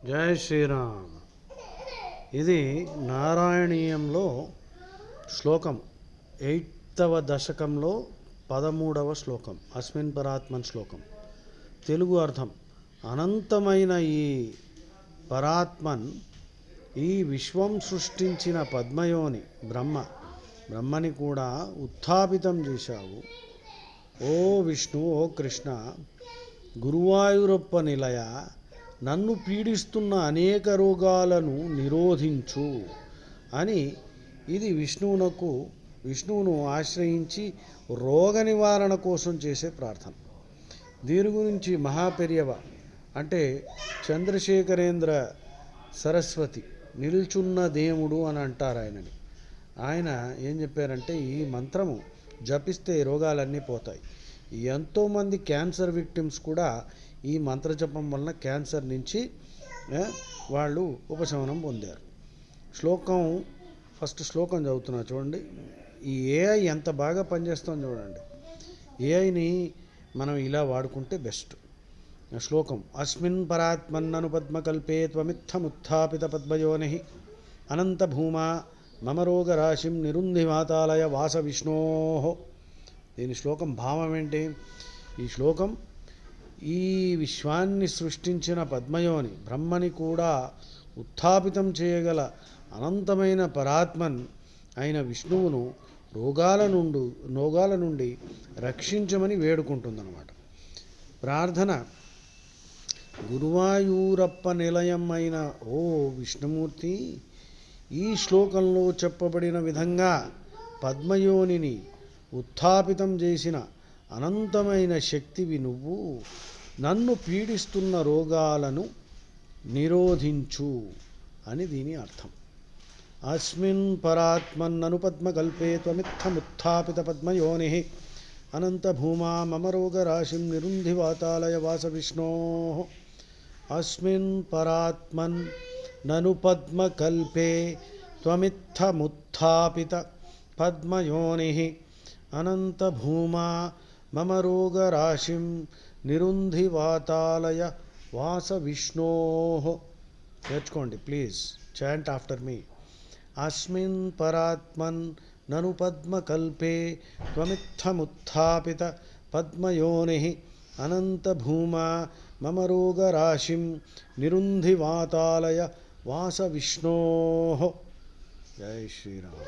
జై శ్రీరామ్. ఇది నారాయణీయంలో శ్లోకం 8వ దశకంలో 13వ శ్లోకం, అస్మిన్ పరాత్మన్ శ్లోకం. తెలుగు అర్థం: అనంతమైన ఈ పరాత్మన్, ఈ విశ్వం సృష్టించిన పద్మయోని బ్రహ్మని కూడా ఉత్థాపితం చేశావు. ఓ విష్ణు, ఓ కృష్ణ, గురువాయూరప్ప నిలయ, నన్ను పీడిస్తున్న అనేక రోగాలను నిరోధించు అని ఇది విష్ణువును ఆశ్రయించి రోగ నివారణ కోసం చేసే ప్రార్థన. దీని గురించి మహాపెరియవ అంటే చంద్రశేఖరేంద్ర సరస్వతి నిల్చున్న దేవుడు అని అంటారు ఆయనని. ఆయన ఏం చెప్పారంటే, ఈ మంత్రము జపిస్తే రోగాలన్నీ పోతాయి. ఎంతోమంది క్యాన్సర్ విక్టిమ్స్ కూడా ఈ మంత్రజపం వలన క్యాన్సర్ నుంచి వాళ్ళు ఉపశమనం పొందారు. ఫస్ట్ శ్లోకం చదువుతున్నా చూడండి. ఈ ఏఐ ఎంత బాగా పనిచేస్తుందో చూడండి. ఏఐని మనం ఇలా వాడుకుంటే బెస్ట్. శ్లోకం: అస్మిన్ పరాత్మన్నను పద్మకల్పే త్వమిత్తముత్థాపిత పద్మయోని అనంత భూమా మమ రోగరాశిం నిరుంధి వాతాలయ వాస విష్ణో. దీని శ్లోకం భావం ఏంటి? ఈ శ్లోకం ఈ విశ్వాన్ని సృష్టించిన పద్మయోని బ్రహ్మని కూడా ఉత్థాపితం చేయగల అనంతమైన పరాత్మన్ అయిన విష్ణువును రోగాల నుండి రక్షించమని వేడుకుంటుందన్నమాట. ప్రార్థన: గురువాయూరప్ప నిలయం అయిన ఓ విష్ణుమూర్తి, ఈ శ్లోకంలో చెప్పబడిన విధంగా పద్మయోనిని ఉత్థాపితం చేసిన అనంతమైన శక్తివి నువ్వు. నన్ను పీడిస్తున్న రోగాలను నిరోధించు అని దీని అర్థం. అస్మిన్ పరాత్మన్నను పద్మకల్పే త్వమిత్తముత్థాపిత పద్మయోని అనంత భూమా మమ రోగరాశిం నిరుంధి వాతాలయ వాస విష్ణో. అస్మిన్ పరాత్మన్ నను పద్మకల్పే త్వమిత్తముత్థాపిత పద్మయోని అనంత భూమా మమ రోగరాశిం నిరుంధి వాతాలయ వాస విష్ణో. నేర్చుకోండి ప్లీజ్, చాంట్ ఆఫ్టర్ మీ. అస్మిన్ పరాత్మన్ నను పద్మకల్పే త్వమిత్తముత్థాపిత పద్మయోని అనంత భూమా మమ రోగరాశిం నిరుంధి వాతాలయ వాస విష్ణో. జై శ్రీరామ్.